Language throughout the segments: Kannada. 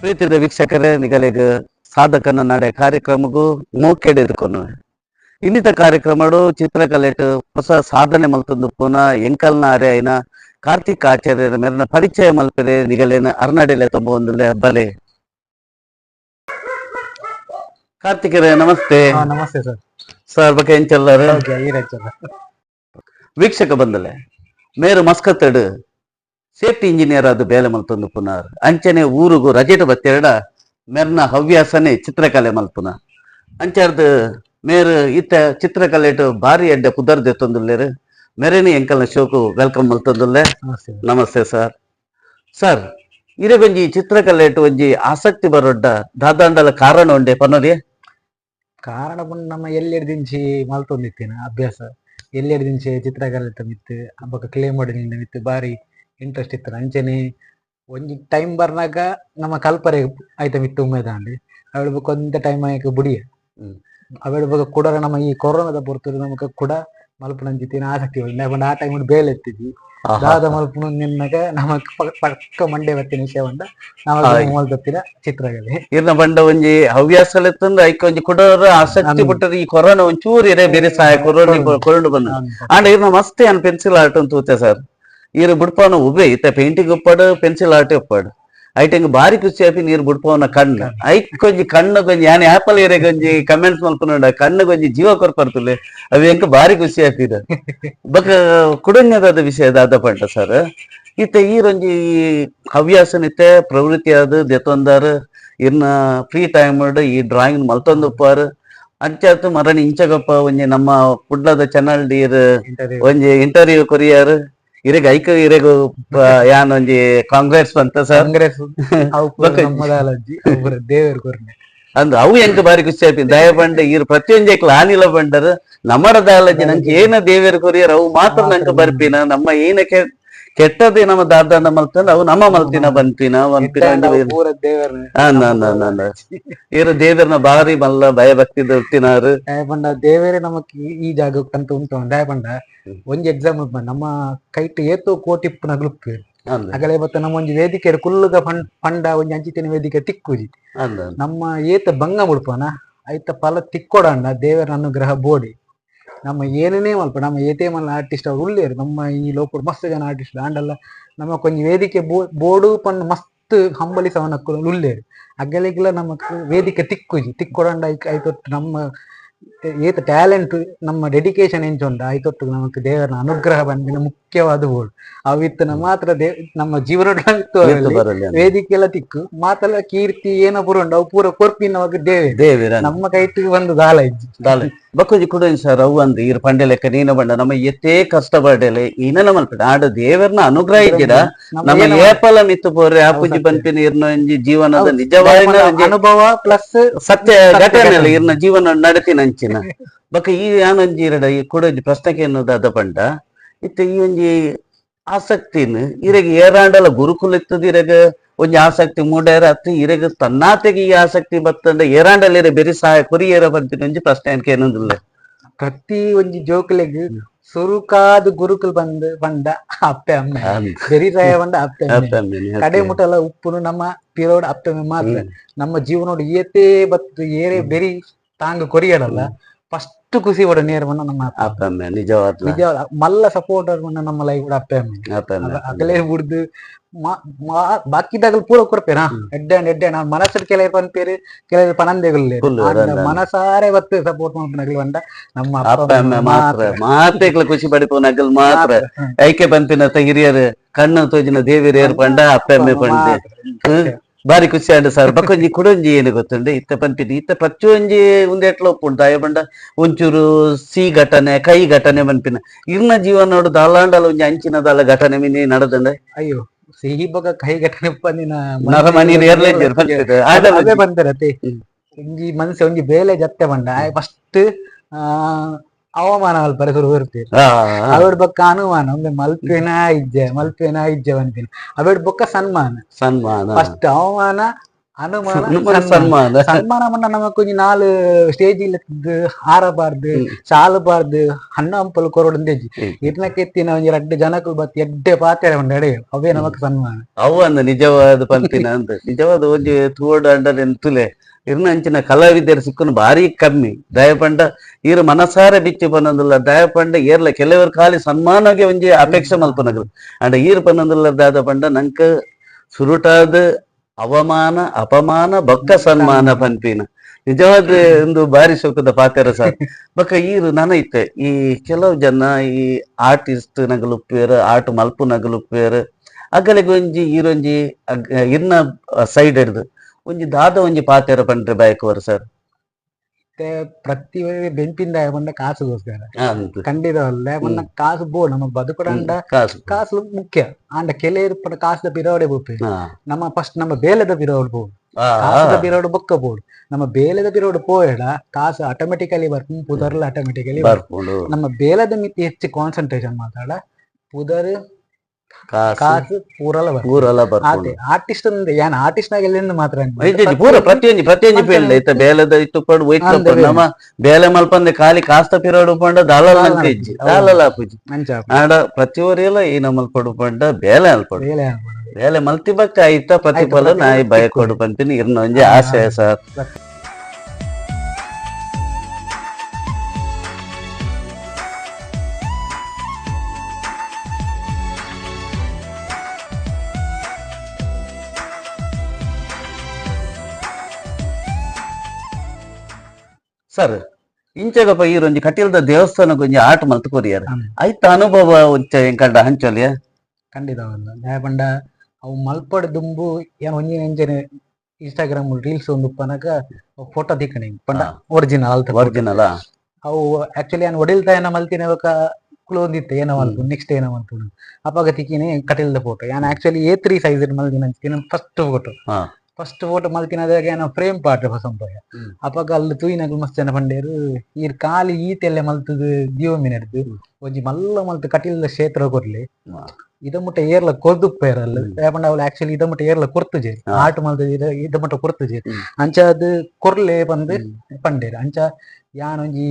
ಪ್ರೀತಿದ ವೀಕ್ಷಕರೇ ನಿಗಲಿಗ ಸಾಧಕನ ನಡೆ ಕಾರ್ಯಕ್ರಮಗೂ ಮೋಕೆಡಿದ್ಕೊಂಡು ಇನ್ನಿತ ಕಾರ್ಯಕ್ರಮಡು ಚಿತ್ರಕಲೆಟ್ ಹೊಸ ಸಾಧನೆ ಮಲ್ತೊಂದು ಪುನಃ ಎಂಕಲ್ನ ಅರೆ ಐನ ಕಾರ್ತಿಕ್ ಆಚಾರ್ಯರ ಮೇಲಿನ ಪರಿಚಯ ಮಲ್ಪರೆ ನಿಗಲೇನ ಅರ್ನಾಡೆಲೆ ತೊಂಬೊಂದುಲೆ ಬಲೆ. ಕಾರ್ತಿಕರೇ ನಮಸ್ತೆ. ನಮಸ್ತೆ ಸರ್. ಸರ್ ಬಗ್ಗೆ ಎಂಚಲ್ಲಾರೆ ವೀಕ್ಷಕ ಬಂದಲೆ ಮೇರು ಮಸ್ಕತ್ತಡು ಸೇಫ್ಟಿ ಇಂಜಿನಿಯರ್ ಆದ ಬೇಲೆ ಮಲ್ತೊಂದು ಪುನರ್ ಅಂಚನೆ ಊರುಗು ರಜೆಟ್ ಬತ್ತೆರಡ ಮೆರ್ನ ಹವ್ಯಾಸನೆ ಚಿತ್ರಕಲೆ ಮಲ್ಪುನ ಅಂಚಾರ್ದು ಮೇರು ಇತ್ತ ಚಿತ್ರಕಲೆಟ್ ಭಾರಿ ಅಡ್ಡೆ ಕುದರ್ದೆ ತೊಂದುಲ್ಲೇರು ಮೆರೆನಿ ಎಂಕಲ್ನ ಶೋಕು ವೆಲ್ಕಮ್ ಮಲ್ತೊಂದುಲ್ಲೆ. ನಮಸ್ತೆ ಸರ್. ಸರ್ ಇರೆಗೊಂಜಿ ಚಿತ್ರಕಲೆಟ್ ಒಂಜಿ ಆಸಕ್ತಿ ಬರೋಡ್ಡ ದಾದಾಂಡಲ ಕಾರಣ ಉಂಡೆ ಪನ್ನೋರಿ ಕಾರಣ ನಮ್ಮ ಎಲ್ಲೆಡ್ದಿಂಚಿ ಮಲ್ತೊಂದಿತ್ತೇನ ಅಭ್ಯಾಸ ಎಲ್ಲೆಡ್ದಿಂಚಿ ಚಿತ್ರಕಲೆ ಮಿತ್ತು ಹಬ್ಬಕ್ಕ ಕ್ಲೇ ಮಾಡಲಿಂದ ಮಿತ್ತು ಬಾರಿ ಇಂಟ್ರೆಸ್ಟ್ ಇತ್ತು. ಅಂಚನೆ ಒಂಜಿ ಟೈಮ್ ಬರ್ನಾಗ ನಮ್ಮ ಕಲ್ಪರೆ ಆಯ್ತ ಮಿತ್ತು ಉಮ್ಮೆದಾಂಡಿ ಅವಳ ಬೊಕ್ಕ ಒಂದ ಟೈಮ್ ಆಯಕ ಬುಡಿಯ ಅವಳ ಬೊಕ್ಕ ಕುಡರ ನಮ್ಮ ಈ ಕೊರೋನಾದ ಪೊರ್ತರು ನಮಕ್ ಕುಡ ಮಲ್ಪನಂಚಿತ್ತಿನ ಆಸಕ್ತಿ ಬಂಡ ಆ ಟೈಮ್ ಬೇಲೆ ಎತ್ತಿದ್ವಿ ದಾದ ಮಲ್ಪನ ನಿನ್ನಾಗ ನಮಕ್ ಪಕ್ಕ ಮಂಡೆ ಬತ್ತಿನ ವಿಷಯ ಬಂಡ ಮಲ್ಪತ್ತಿನ ಚಿತ್ರಕಲೆ ಇರ್ನ ಬಂಡ ಒಂಜಿ ಹವ್ಯಾಸ ಎತ್ತಂದ್ರೆ ಐಕ ಒಂಜಿ ಕುಡರ ಆಸಕ್ತಿ ಬಿಟ್ಟರೆ ಈ ಕೊರೋನಾ ಒಂಚೂರು ಇರೇ ಬೇರೆ ಸಹಾಯ ಕೊರೋನಾ ಬಂದ ಆಂಡ ಇರ್ನ ಮಸ್ತ್ ಏನ್ ಪೆನ್ಸಿಲ್ ಆರ್ಟ್ ಅಂತ ತೂತೆ ಸರ್ ಈರು ಬುಡ್ಪವನ ಉಬೆ ಇತ್ತ ಪೇಂಟಿಂಗ್ ಉಪ್ಪಾಡು ಪೆನ್ಸಿಲ್ ಆರ್ಟ್ ಉಪ್ಪಾಡು ಐಟಂಗ್ ಬಾರಿ ಖುಷಿ ಆಪಿ ನೀರು ಬುಡ್ಪವನ ಕಣ್ಣು ಐಕ್ ಕೊಂಜಿ ಕಣ್ಣು ಕೊಂಜಿ ಯಾನ್ ಆಪಲ್ ಏರೆ ಗೊಂಜಿ ಕಮೆಂಟ್ಸ್ ಮಲ್ಪನೋಡ ಕಣ್ಣು ಗೊಂಜಿ ಜೀವ ಕೊರ್ಪರ್ತುಲೆ ಅವು ಎಂಕ ಬಾರಿ ಖುಷಿ ಆಪಿದ ಬಕ ಕುಡನ್ಯದ ವಿಷಯ ದಾದ ಪಂಟ ಸರ್ ಇತ್ತ ಈರೊಂಜಿ ಹವ್ಯಾಸನಿತ್ತೆ ಪ್ರವೃತ್ತಿ ಆದ ದೆತೊಂದಾರು ಇರ್ನ ಫ್ರೀ ಟೈಮ್ ಈ ಡ್ರಾಯಿಂಗ್ ಮಲ್ತೊಂದು ಉಪ್ಪಾರು ಅಂಚಾತು ಮರಣಿ ಇಂಚಗಪ್ಪ ಒಂಜಿ ನಮ್ಮ ಪುಡ್ಲದ ಚಾನಲ್ ಡೀರ್ ಒಂಜಿ ಇಂಟರ್ವ್ಯೂ ಕೊರಿಯಾರು ಇರೆಗ ಐಕ ಇರೆಗು ಯಾನ್ ಒಂಜಿ ಕಾಂಗ್ರೆಸ್ ಬಂತ ಸರ್ ಅಂದ್ ಅವು ಎಂಕ ಬಾರಿ ಖುಷಿ ಆಯ್ತು ದಯ ಬಂಡ ಇರ್ ಪ್ರತಿಯೊಂದು ಆನಿಲ ಬಂಡರ್ ನಮ್ಮಡ ದಾಲಜಿ ನಂಗೆ ಏನ ದೇವೇರ್ ಕೊರಿಯರ್ ಅವು ಮಾತ್ರ ನಂಗೆ ಬರ್ಪಿನ ನಮ್ಮ ಏನಕ್ಕೆ ಕೆಟ್ಟದೇ ನಮ್ಮ ದಾರ್ದಂಡ ಮಲ್ತಂದ ಅವು ನಮ್ಮ ಮಲ್ತಿನ ಬಂತಿನ ಇರು ದೇವರನ ಬಾರಿ ಮಲ್ಲ ಭಯ ಭಕ್ತಿ ದೊತ್ತಿನಾರು ಬಂಡ ದೇವರೇ ನಮಕ್ ಈ ಜಾಗ ಅಂತ ಉಂಟು ದಯ ಬಂಡ ಒಂಜಿ ಎಕ್ಸಾಂಪಲ್ ಬಂಡ ನಮ್ಮ ಕೈಟ್ ಏತೋ ಕೋಟಿಪ್ಪು ನಗಲುಪ್ಪು ಅಗಲೇ ಬತ್ತ ನಮ್ಮ ಒಂಜಿ ವೇದಿಕೆ ಕುಲ್ಲುಗ ಪಂಡ ಒಂಜಿ ಅಂಚಿತಿನ ವೇದಿಕೆ ತಿಕ್ಕುಜಿ ನಮ್ಮ ಏತ ಭಂಗ ಮುಡ್ಪನ ಐತ ಫಲ ತಿಕ್ಕೊಡಂಡ ದೇವರ ಅನುಗ್ರಹ ಬೋಡಿ ನಮ್ಮ ಏನೇನೇ ಮಲ್ಪ ನಮ್ಮ ಏತೇ ಮಲ್ಲ ಆರ್ಟಿಸ್ಟ್ ಅವ್ರು ಉಳ್ಳೇರು ನಮ್ಮ ಈ ಲೋಕ ಮಸ್ತ್ ಜನ ಆರ್ಟಿಸ್ಟ್ ಆಂಡಲ್ಲ ನಮ್ಮ ಕೊಂಚ ವೇದಿಕೆ ಬೋರ್ಡು ಪಂಡ್ ಮಸ್ತ್ ಹಂಬಲಿಸವನ ಉಳ್ಳೇರು ಅಗ್ಗಲಿಗ್ಲ ನಮಕ್ ವೇದಿಕೆ ತಿಕ್ಕೊಡಂಡ ಐತೊಟ್ಟು ನಮ್ಮ ಏತ ಟ್ಯಾಲೆಂಟ್ ನಮ್ಮ ಡೆಡಿಕೇಶನ್ ಎಂಚೊಂಡ ಐತೊಟ್ಟು ನಮಕ್ ದೇವರ ಅನುಗ್ರಹ ಬಂದಿನ ಮುಖ್ಯವಾದ ಬೋರ್ಡ್ ಅವಿತ್ತನ ಮಾತ್ರ ನಮ್ಮ ಜೀವನ ವೇದಿಕೆ ಎಲ್ಲ ತಿಕ್ಕು ಮಾತೆಲ್ಲ ಕೀರ್ತಿ ಏನೋ ಪುರಂಡ ಅವು ಪೂರ ಕೊರ್ಪಿನವಾಗ ದೇವೇರ ನಮ್ಮ ಕೈಟ್ ಒಂದು ದಾಲ ಇಜ್ಜಿ ಬಕ್ಕುಜಿ ಕೂಡ ಸರ್ ಅವು ಅಂದ್ ಇರ್ ಪಂಡೆ ಲೆಕ್ಕ ನೀನ ಬಂಡ ನಮ್ಮ ಎತ್ತೇ ಕಷ್ಟ ಪಡ್ಡೆಲೆ ಈನೆಲ್ಲ ಮಲ್ಪಡ ಆಡ ದೇವರನ ಅನುಗ್ರಹ ಇದ್ದೀರ ನಮ್ಮ ಏಪಲ ಮಿತ್ತು ಪೋರೆ ಆಪುಜಿ ಪಂಪಿನ ಇರ್ನ ಜೀವನದ ನಿಜವಾದ ಅನುಭವ ಪ್ಲಸ್ ಸತ್ಯ ಘಟನೆ ಅಲ್ಲ ಇರ್ನ ಜೀವನ ನಡತಿನ ಅಂಚಿನ ಬಕ್ಕ ಈ ಯಾನೊಂಜಿ ಎರಡ ಈ ಕೂಡ ಪ್ರಶ್ನೆಗೆ ಅನ್ನೋದಾದ ಪಂಡ ಇತ್ತ ಈ ಒಂಜಿ ಆಸಕ್ತಿನ ಇರೆಗ ಏರಾಂಡಲ ಗುರುಕುಲ ಇತ್ತದ ಇರೆಗ ಒಂಜಿ ಆಸಕ್ತಿ ಮೂಡೇರ ಅತ್ತು ಇರೆಗ ತನ್ನಾತೆಗೆ ಈ ಆಸಕ್ತಿ ಬತ್ತಂಡ ಏರಾಂಡಲ ಬೆರಿ ಸಹಾಯ ಕೊರಿಯೇರ ಬಂತಿನ ಒಂಜಿ ಪ್ರಶ್ನೆ ಅನ್ಕೆ ಏನೊಂದಿಲ್ಲ ಪ್ರತಿ ಒಂಜಿ ಜೋಕುಲೆಗ್ ಸುರುಕಾದ ಗುರುಕುಲ್ ಬಂಡ ಅಪ್ಪೆ ಅಮ್ಮ ಬೆರಿ ಸಹಾಯ ಬಂಡ ಅಪ್ಪೆ ಕಡೆ ಮುಟ್ಟಲ್ಲ ಉಪ್ಪುನು ನಮ್ಮ ಪಿರೋಡ್ ಅಪ್ಪೆ ಮಾತ್ರ ನಮ್ಮ ಜೀವನೋಡು ಏತೇ ಬತ್ತು ಏರೇ ಬೆರಿ ತಾಂಗ ಕೊರಿಯರಲ್ಲ ಫಸ್ಟ್ ಖುಷಿ ಪಡ ನೇರ ನಮ್ಮ ಅಪ್ಪಮ್ಮೆ ನಿಜವಾದ ಮಲ್ಲ ಸಪೋರ್ಟರ್ ನಮ್ಮ ಲೈಫ್ ಕೂಡ ಅಪ್ಪೆ ಅಗಲೇ ಬಿಡ್ದು ಬಾಕಿದಾಗಲ್ ಪೂರ ಕೊರ್ಪೇನಾ ಎಡ್ಡೆ ನಾನು ಮನಸ್ಸು ಕೆಲವು ಪನ್ಪೇರು ಕೆಲವು ಪನಂದೆಗಳು ಮನಸಾರೆ ಬತ್ತು ಸಪೋರ್ಟ್ ಮಾಡ್ಪನಗಲ್ ಬಂಡ ನಮ್ಮ ಅಪ್ಪಮ್ಮೆ ಮಾತ್ರ ಮಾತೇಕ್ಲ ಖುಷಿ ಪಡಿಪೋ ನಗಲ್ ಮಾತ್ರ ಐಕೆ ಪನ್ಪಿನ ಹಿರಿಯರು ಕಣ್ಣು ತೋಜಿನ ದೇವಿಯರು ಏರ್ ಪಂಡ ಅಪ್ಪಮ್ಮೆ ಪಂಡೆ ಬಾರಿ ಖುಷಿ ಆಂಡ ಸರ್ ಬಕ್ಕೊಂಜಿ ಕುಡೊಂಜಿ ಏನು ಗೊತ್ತುಂಡೆ ಇತ್ತ ಪಂಪಿನಿ ಇತ್ತ ಪ್ರತಿಯೊಂಜಿ ಉಂದೆಟ್ಲ ಒಪ್ಪುಂಡು ದಯ ಬಂಡ ಒಂಚೂರು ಸಿ ಘಟನೆ ಕೈ ಘಟನೆ ಪನ್ಪಿನ ಇರ್ನ ಜೀವನೋಡು ದಾಲಾಂಡಲ ಒಂಜಿ ಅಂಚಿನದಲ್ಲ ಘಟನೆ ಮಿನಿ ನಡದಂಡೆ ಅಯ್ಯೋ ಸಿಹಿ ಬಗ ಕೈ ಘಟನೆ ಪಂದಿನ ಅದೇ ಬಂದಿರತ್ತೆ ಒಂಜಿ ಮನ್ಸೆ ಒಂಜಿ ಬೇಲೆ ಜತ್ತೆ ಬಂಡ ಫಸ್ಟ್ ಅವಮಾನ ಅಲ್ಪರೆ ಶುರು ಬರ್ತೀರಿ ಅವಡ್ ಬೊಕ್ಕ ಅನುಮಾನ ಒಮ್ಮೆ ಮಲ್ಪೇನಾ ಇಜ್ಜೆ ಬಂತೀನಿ ಅವಡ್ ಬೊಕ್ಕ ಸನ್ಮಾನ ಫಸ್ಟ್ ಅವಮಾನ ಅನುಮಾನ ಹನುಮಾನ ಸನ್ಮಾನ ಸನ್ಮಾನ ಸನ್ಮಾನ ಮನ್ನ ನಮಕ್ ಕೊಂಚ ನಾಲ್ ಸ್ಟೇಜ್ ಇಲ್ಲದ್ದು ಆರಬಾರ್ದು ಸಾಲಬಾರ್ದು ಹಣ್ಣು ಹಂಪಲು ಕೊರಡುಂದೇಜಿ ಇರ್ನಕ್ಕೆ ಎತ್ತಿನ ಒಂಜಿ ರಡ್ಡು ಜನಕ್ಕೂ ಬತ್ತಿ ಎಡ್ಡೆ ಪಾತೆರೆ ಉಂಡೆ ಅವೇ ನಮಕ್ ಸನ್ಮಾನ ಅವು ಅಂದ ನಿಜವಾದ ಪಂಪಿನ ಅಂದ ನಿಜವಾದ ಒಂಜಿ ತೂವಡು ಅಂಡರ್ ಎಂತುಲೆ ಇರ್ನಂಚಿನ ಕಲಾವಿದರು ಸಿಕ್ಕನು ಭಾರಿ ಕಮ್ಮಿ ದಯಪಂಡ ಈರು ಮನಸಾರೆ ಬಿಚ್ಚಿ ಪನ್ನೊಂದುಲ್ಲ ದಯಪಂಡ ಏರ್ಲ ಕೆಲವರು ಖಾಲಿ ಸನ್ಮಾನಗೆ ಒಂಜಿ ಅಪೇಕ್ಷೆ ಮಲ್ಪನಗರು ಅಂಡ ಈರು ಪನ್ನೊಂದುಲ್ಲ ದಾದ ಪಂಡ ನಂಕ ಸುರುಟಾದ ಅವಮಾನ ಅಪಮಾನ ಬೊಕ್ಕ ಸನ್ಮಾನ ಪನ್ಪಿನ ನಿಜವಾದ ಒಂದು ಬಾರಿ ಶೋಕದ ಪಾತ್ರ ಸರ್ ಬೊಕ್ಕ ಈರು ನನೈತೆ ಈ ಕೆಲವು ಜನ ಈ ಆರ್ಟಿಸ್ಟ್ ನಗಲುಪ್ಪೇರು ಆರ್ಟ್ ಮಲ್ಪು ನಗಲುಪ್ಪೇರು ಅಗಲಿಗೆ ಒಂಜಿ ಈರೊಂಜಿ ಇನ್ನ ಸೈಡ್ ಹಿಡ್ದು ಒಂಜಿ ದಾದ ಒಂಜಿ ಪಾತೆರ ಪಂಡ್ರೆ ಬಯಕುವರು ಸರ್ ಪ್ರತಿ ಬೆಂಪಿಂದ ಬಂದ ಕಾಸುಗೋಸ್ಕರ ಅಂತ ಖಂಡಿತವಲ್ಲ ಬಂದ ಕಾಸು ಬೋ ನಮ್ಮ ಬದುಕುಡಂಡ ಕಾಸು ಕಾಸು ಮುಖ್ಯ ಆಂಡ ಕೆಲವರು ಪಡ ಕಾಸದ ಪಿರವಡೆ ಬೋಪೆ ನಮ್ಮ ಫಸ್ಟ್ ನಮ್ಮ ಬೇಲೆದ ಪಿರವಡು ಬೋದು ಕಾಸದ ಪಿರವಡು ಬೊಕ್ಕ ಬೋದು ನಮ್ಮ ಬೇಲೆದ ಪಿರವಡು ಪೋಯಡ ಕಾಸು ಆಟೋಮೆಟಿಕಲಿ ಬರ್ಪು ಪುದರ್ಲ ಆಟೋಮೆಟಿಕಲಿ ಬರ್ಪುಂಡು ನಮ್ಮ ಬೇಲದ ಮಿತಿ ಹೆಚ್ಚು ಕಾನ್ಸಂಟ್ರೇಷನ್ ಮಾತಾಡ ಪುದರ್ ಕಾಸು ಪೂರಲ ಊರೆಲ್ಲ ಬರ್ಪುಂಡು ಆರ್ಟಿಸ್ಟ್ ಅಂದ್ರೆ ಏನ್ ಆರ್ಟಿಸ್ಟ್ ನಾಗೆಲ್ಲ ಮಾತ್ರ ಪೂರ ಪ್ರತಿಯೊಂದು ಫೀಲ್ಡ್ ಐತೆ ಬೇಲೆದ ಇಟ್ಟು ಪಡು ಒಯ್ತು ನಮ್ಮ ಬೇಲೆ ಮಲ್ಪಂದೆ ಖಾಲಿ ಕಾಸ್ತ ಪಿರೋಡು ಪಂಡ ದಾಲಲ್ ಅಂತಿಜ್ಜಿ ದಾಲಲ್ ಆಪುಜಿ ಆಡ ಪ್ರತಿಯೊರೆಲ್ಲ ಈ ನಮ್ಮಲ್ ಪಡು ಪಂಡ ಬೇಲೆ ಅಲ್ಪಡು ಬೇಲೆ ಮಲ್ತಿ ಬಕ್ಕ ಆಯ್ತ ಪ್ರತಿಫಲ ನಾಯಿ ಭಯ ಕೊಡು ಪಂಪಿನಿ ಇರ್ನೊಂಜಿ ಆಸೆ ಸರ್ ಸರ್ ಇಂಚಗಪ್ಪ ಈರೊಂಜಿ ಕಟೀಲ್ದ ದೇವಸ್ಥಾನ ಗೊಂಜಿ ಆಟ ಮಲ್ತು ಕೊರಿಯಾರ ಐತ ಅನುಭವ ಉಂಚ ಎಂಕಂಡ ಹಂಚೊಲಿಯ ಖಂಡಿತವಲ್ಲ ದಯಪಂಡ ಅವು ಮಲ್ಪಡ ದುಂಬು ಏನ್ ಒಂಜಿ ಎಂಜನೆ ಇನ್ಸ್ಟಾಗ್ರಾಮ್ ರೀಲ್ಸ್ ಒಂದು ಪನಕ ಫೋಟೋ ದಿಕ್ಕಣಿ ಪಂಡ ಒರಿಜಿನಲ್ ಅವು ಆಕ್ಚುಲಿ ನಾನು ಒಡಿಲ್ತಾ ಏನ ಮಲ್ತಿನ ಕ್ಲೋಂದಿತ್ತೆ ಏನೋ ಮಲ್ತು ನೆಕ್ಸ್ಟ್ ಏನೋ ಮಲ್ತು ಅಪ್ಪಾಗ ತಿಕ್ಕಿನಿ ಕಟೀಲ್ದ ಫೋಟೋ ಯಾನ್ ಆಕ್ಚುಲಿ A3 ಸೈಜ್ ಮಲ್ತಿನ ಫಸ್ಟ್ ಫೋಟೋ ಮಲ್ತಿನದಾಗ ಏನೋ ಫ್ರೇಮ್ ಪಾಟ್ ಹೊಸಂಪಯ ಅಪ್ಪಾಗ ಅಲ್ಲಿ ತೂಯಿನಾಗ ಮಸ್ತ್ ಜನ ಪಂಡೇರು ಈ ಕಾಲಿ ಈತೆಲ್ಲ ಮಲ್ತದು ದಿಯೋಮಿ ನಡೆದು ಒಂಜಿ ಮಲ್ಲ ಮಲ್ತು ಕಟೀಲ್ದ ಕ್ಷೇತ್ರ ಕೊರ್ಲಿ ಇದ ಮುಟ್ಟ ಏರ್ಲ ಕೊರ್ದುಪ್ಪೇರಲ್ಲ ಯಾಪಂಡ ಅವಳು ಆಕ್ಚುಲಿ ಇದ ಮುಟ್ಟ ಏರ್ಲ ಕೊರ್ತುಜೆ ಆಟ ಮಲ್ತದ ಇದ ಮುಟ್ಟ ಕೊರ್ತುಜೆ ಅಂಚ ಅದು ಕೊರ್ಲೆ ಬಂದು ಪಂಡೇರು ಅಂಚ ಯಾನ್ ಒಂಜಿ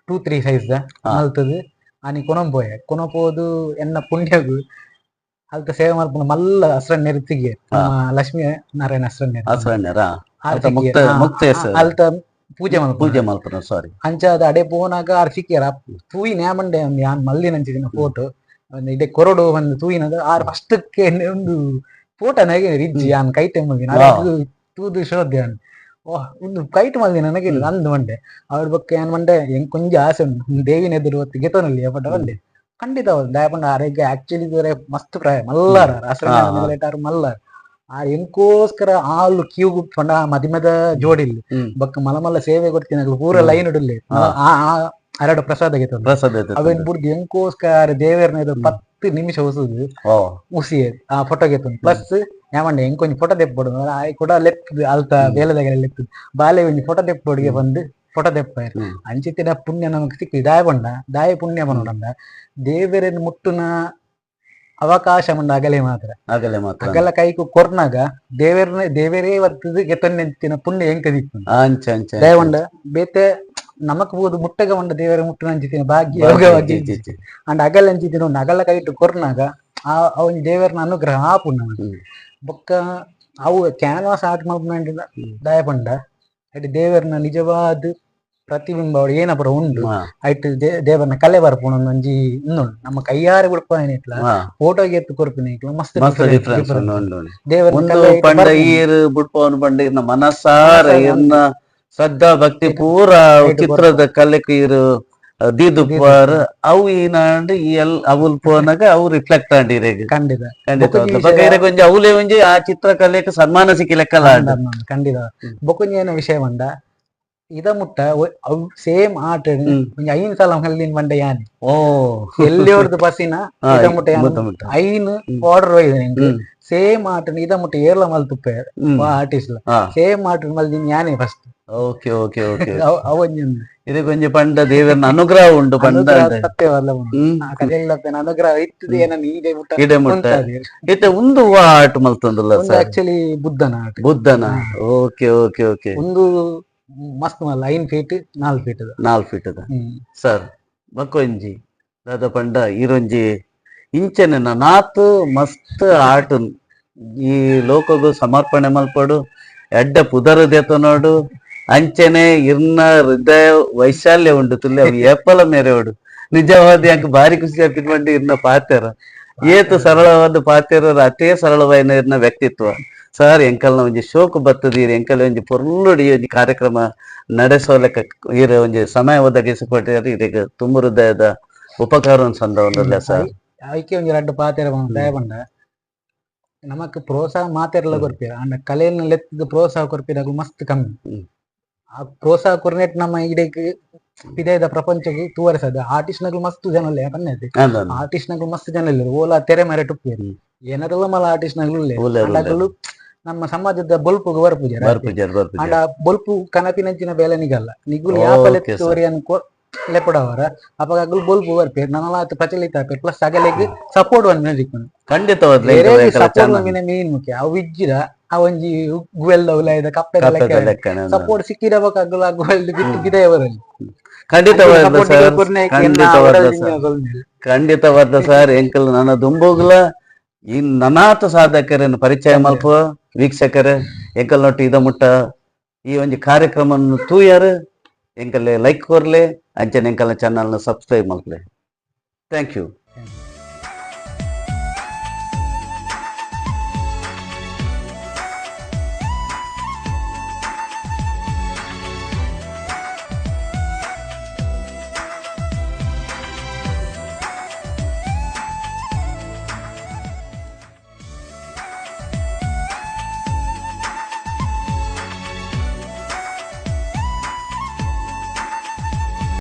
2-3 ಸೈಜ್ ಮಲ್ತದು ಆನಿ ಕೊನಂಪೋಯ ಕೊನಪೋದು ಎನ್ನ ಪುಣ್ಯಗು ಅಲ್ತ ಸೇವೆ ಮಲ್ಪನ ಮಲ್ಲ ಹಸ್ರನ್ ನೆರ್ತಿಗೆ ನಮ್ಮ ಲಕ್ಷ್ಮೀ ನಾರಾಯಣ ಹಸ್ರನ್ ಅಲ್ತ ಪೂಜೆ ಮಲ್ಪನ ಸಾರಿ ಅಂಚ ಅದು ಅಡೆ ಪೋನಾಗ ಆರ್ ಸಿಕ್ಕ್ಯಾರ ತೂಯಿ ನೇಮಂಡೆ ಯಾನ್ ಮಲ್ಲಿನಂಚಿದಿನ ಫೋಟೋ ಇಡೆ ಕೊರಡು ಒಂದು ತೂಯಿನದ ಆರ್ ಫಸ್ಟಕ್ಕೆ ಒಂದು ಫೋಟೋ ನಗೆ ರಿಜ್ಜಿ ಯಾನ್ ಕೈಟೆ ಮಲ್ದಿನ ತೂದು ಶ್ರದ್ಧೆ ಓಹ್ ಒಂದು ಕೈಟ್ ಮಲ್ದಿನ ನನಗೆ ಅಂದು ಮಂಡೆ ಅವ್ರ ಬಗ್ಗೆ ಏನ್ ಮಂಡೆ ಹೆಂಗ್ ಕೊಂಚ ಆಸೆ ಉಂಟು ದೇವಿನ ಎದುರು ಹೊತ್ತು ಗೆತೋನಲ್ಲಿ ಬಟ್ ಬಂದೆ ಖಂಡಿತ ದಯಪಂಡ ಆರೋಗ್ಯ ಆಕ್ಚುಲಿ ಮಸ್ತ್ ಪ್ರಾಯ ಮಲ್ಲಾರ ರಾಷ್ಟ್ರ ಮಲ್ಲಾರ ಆ ಎಂಕೋಸ್ಕರ ಆಳು ಕ್ಯೂ ಪಂಡ ಮದಿಮದ ಜೋಡಿಲ್ಲಿ ಬಕ್ಕ ಮಲಮಲ್ಲ ಸೇವೆ ಕೊಡ್ತೀನಿ ಪೂರ ಲೈನ್ ಇಡಲಿ ಅರಡು ಪ್ರಸಾದ ಅವೇನ್ ಬುಡ್ದು ಎಂಕೋಸ್ಕರ ದೇವರನ 10 ನಿಮಿಷ ಹೊಸುದು ಉಸಿಯೇ ಆ ಫೋಟೋ ಗೆತ್ತು ಪ್ಲಸ್ ಯಾವಂಡೆ ಎಂಕೊಂಜಿ ಫೋಟೋ ತೆಪ್ಪಡು ಕೂಡ ಲೆಪ್ಪದು ಅಲ್ತ ಬೇಲದಾಗ ಲೆಪ್ಪದು ಬಾಲೆ ಒಂಜಿ ಫೋಟೋ ತೆಪ್ಪೊಡಿಗೆ ಬಂದು ಫೋಟೋ ತೆಪ್ಪಾಯರು ಅಂಚಿತ್ತಿನ ಪುಣ್ಯ ನಮಗ್ ಸಿಕ್ಕಿ ದಾಯ ಪುಣ್ಯ ಬಂದ ದೇವರನ್ನ ಮುಟ್ಟುನ ಅವಕಾಶ ಮಂಡ ಅಗಲೆ ಮಾತ್ರ ಅಗಲ ಕೈಕು ಕೊರ್ನಾಗ ದೇವರೇ ಒತ್ತದು ಗೆತ್ತೊನ್ನೆಂತಿನ ಪುಣ್ಯ ಎಂಕ ದಿಕ್ಕು ದಯವಂಡ ಬೇತೆ ನಮಕ್ ಬೋದು ಮುಟ್ಟಗ ಒಂಡ ದೇವರ ಮುಟ್ಟುನ ಅಂಚಿತ್ತಿನ ಭಾಗ್ಯ ಯೋಗವಾಗಿ ಅಂಡ್ ಅಗಲ ಅಂಚಿತ್ತಿನ ಒಂದು ಅಗಲ ಕೈಟು ಕೊರ್ನಾಗ ಅವನ್ ದೇವರನ ಅನುಗ್ರಹ ಆಪುಣ್ಣ ಬೊಕ್ಕ ಅವು ಕ್ಯಾನ್ವಾಸ್ ಆರ್ಟ್ ಮಾಡ್ಕೊಂಡ ದಯಪಂಡ ಅಟ್ ದೇವರನ ನಿಜವಾದ ಪ್ರತಿಬಿಂಬ ಅವ್ರು ಏನಪ್ಪರ ಉಂಡು ಐಟ್ ದೇವರನ ಕಲೆ ಬರ್ಪುಣ ಒಂಜಿ ಇನ್ನುಂಡು ನಮ್ಮ ಕೈಯಾರೆ ಬಿಡ್ಪಾನೆ ಇಟ್ಲ ಫೋಟೋಗೆ ಎತ್ತು ಕೊರ್ಪಿನ ಇಟ್ಲ ಮಸ್ತ್ ದೇವರ ಮನಸಾರ ಶ್ರದ್ಧಾ ಭಕ್ತಿ ಪೂರ ಚಿತ್ರದ ಕಲೆಕ್ ಇರು ದೀದುಪ್ಪಾರ್ ಅವು ಈನಾಂಡ್ ಅವಲ್ ಪೋನಾಗ ಅವು ರಿಫ್ಲೆಕ್ಟ್ ಆಂಡಿರೇಗ ಖಂಡಿತ ಕೊಂಚ ಅವಲೇ ಒಂಜಿ ಆ ಚಿತ್ರಕಲೆಗೆ ಸನ್ಮಾನ ಸಿಕ್ಕಿ ಲೆಕ್ಕಲ್ಲ ಖಂಡಿತ ಬೊಕೊಂಜಿ ಏನೋ ವಿಷಯ ಬಂಡ ಇದ ಮುಟ್ಟ ಸೇಮ್ ಆಟ ಐನ್ ಸಲ ಹಲ್ಲಿನ ಬಂಡ ಯಾನೆ ಎಲ್ಲಿ ಹೊರದು ಬಸ್ಸಿನ ಇದ ಮುಟ್ಟ ಐನ್ ಆರ್ಡರ್ ಒಯ್ದ ಸೇಮ್ ಆಟ ಇದ ಮುಟ್ಟ ಏರ್ಲ ಮಲ್ತುಪ್ಪೆ ಆರ್ಟಿಸ್ಟ್ ಸೇಮ್ ಆಟ ಮಲ್ದಿನ ಯಾನೆ ಫಸ್ಟ್ ಓಕೆ ಓಕೆ ಓಕೆ ಅವೊಂಜಿ ಇದು ಕೊಂಚ ಪಂಡ ದೇವರನ ಅನುಗ್ರಹ ಉಂಡು ಪಂಡ ಸತ್ಯವಲ್ಲ ಹ್ಮ್ ಕಲೆಲ್ಲ ಅನುಗ್ರಹ ಇತ್ತದೆ ಏನ ನೀಡೆ ಮುಟ್ಟ ಇಡೆ ಮುಟ್ಟ ಇತ್ತೆ ಒಂದು ಆಟ ಮಲ್ತೊಂದುಲ್ಲ ಒಂದು ಸರ್ ಆಕ್ಚುಲಿ ಬುದ್ಧನ ಆಟ ಬುದ್ಧನ ಓಕೆ ಓಕೆ ಓಕೆ ಒಂದು ಮಸ್ತ್ ಮಲ್ಲ 5 ಫೀಟ್ 4 ಫೀಟ್ 4 ಫೀಟ್ ಅದ ಸರ್ ಬಕ್ಕೊಂಜಿ ದಾದ ಪಂಡ ಈರೊಂಜಿ ಇಂಚನೆ ನಾತು ಮಸ್ತ್ ಆಟ ಈ ಲೋಕಗು ಸಮರ್ಪಣೆ ಮಲ್ಪಡು ಎಡ್ಡ ಪುದರದೆತ ನೋಡು ಅಂಚನೆ ಇರ್ನ ಹೃದಯ ವೈಶಾಲ್ಯ ಉಂಡು ತುಲ್ಯ ಅವು ಏಪಲ ಮೇರೆ ಉಂಡು ನಿಜವಾದ ಯಾಕೆ ಭಾರಿ ಖುಷಿ ಆಗ್ತಿದ್ ಬಂಡಿ ಇರ್ನ ಪಾತ್ಯರ ಏತು ಸರಳವಾದ ಪಾತ್ಯರ ಅತೇ ಸರಳವಾದ ಇರ್ನ ವ್ಯಕ್ತಿತ್ವ ಸರ್ ಎಂಕಲ್ನ ಒಂಜಿ ಶೋಕು ಬತ್ತದೀರಿ ಎಂಕಲ್ ಒಂಜಿ ಪೊರ್ಲುಡಿ ಒಂಜಿ ಕಾರ್ಯಕ್ರಮ ನಡೆಸೋಲೆಕ್ಕ ಈರ ಒಂಜಿ ಸಮಯ ಒದಗಿಸಿಕೊಟ್ಟಿರಿ ಇದೀಗ ತುಂಬ ಹೃದಯದ ಉಪಕಾರವನ್ನು ಸಂದವಲ್ಲ ಸರ್ ಐಕೆ ಒಂಜಿ ರಡ್ಡು ಪಾತೆರ ದಯ ಪಂಡ ನಮಕ್ ಪ್ರೋತ್ಸಾಹ ಮಾತೆರ್ಲ ಕೊರ್ಪಿರ ಅಂಡ ಕಲೆಯನ್ನು ಲೆತ್ತದ ಪ್ರೋತ್ಸಾಹ ಕೊರ್ಪಿದಾಗ ಮಸ್ತ್ ಕಮ್ಮಿ ಆ ಪ್ರೋತ್ಸಾಹ ಕೊರ್ನೆಟ್ ನಮ್ಮ ಇಡೀಕ್ ಪಿದಯದ ಪ್ರಪಂಚಕ್ಕೆ ತೂವರಿಸದ ಆರ್ಟಿಸ್ಟ್ ನಗಳು ಮಸ್ತ್ ಜನ ಇಲ್ಲ ಪನ್ನೆತೆ ಆರ್ಟಿಸ್ಟ್ ನಗಳು ಮಸ್ತ್ ಜನ ಇಲ್ಲ ಓಲಾ ತೆರೆ ಮರೆ ಟುಪ್ಪೇರು ಏನಾರಲ್ಲ ಮಲ್ಲ ಆರ್ಟಿಸ್ಟ್ ನಗಳು ಇಲ್ಲ ನಮ್ಮ ಸಮಾಜದ ಬೊಲ್ಪು ಬರ್ಪುಜಾರ ಅಂಡ ಬೊಲ್ಪು ಕನಪಿನಂಚಿನ ಬೇಲೆ ನಿಗಲ್ಲ ನಿಗುಲು ಯಾಪಲೆ ತೋರಿ ಅನ್ಕೋ ಲೆಪಡವರ ಅವಾಗ ಅಗ್ಲು ಬೊಲ್ಪು ಬರ್ಪೇರು ನನ್ನ ಪ್ರಚಲಿತ ಆಪೇರು ಪ್ಲಸ್ ಅಗಲಿಗೆ ಸಪೋರ್ಟ್ ಒಂದು ಮ್ಯೂಸಿಕ್ ಸಪೋರ್ಟ್ ಮೀನ್ ಮುಖ್ಯ ಅವು ಇಜ್ಜಿರ ಆ ಒಂಜಿ ಗುವೆಲ್ದ ಉಲಾಯ್ದ ಕಪ್ಪೆದ ಸಪೋರ್ಟ್ ಸಿಕ್ಕಿರಬೇಕು ಅಗ್ಲು ಆ ಗುವೆಲ್ದ ಬಿಟ್ಟು ಗಿದಯವರಲ್ಲಿ ಖಂಡಿತವಾದ ಸರ್ ಎಂಕಲ್ ನನ್ನ ದುಂಬೋಗ್ಲ ಈ ನನಾತ ಸಾಧಕರನ್ನು ಪರಿಚಯ ಮಲ್ಪ ವೀಕ್ಷಕರ ಎಂಕಲ್ ನೊಟ್ಟು ಇದ ಮುಟ್ಟ ಈ ಒಂಜಿ ಕಾರ್ಯಕ್ರಮವನ್ನು ತೂಯಾರು ಎಂಕಲ್ ಲೈಕ್ ಕೊರ್ಲೆ ಅಂಚನೆ ಎಂಕಲ್ನ ಚಾನಲ್ನ ಸಬ್ಸ್ಕ್ರೈಬ್ ಮಲ್ಪಲೆ ಥ್ಯಾಂಕ್ ಯು.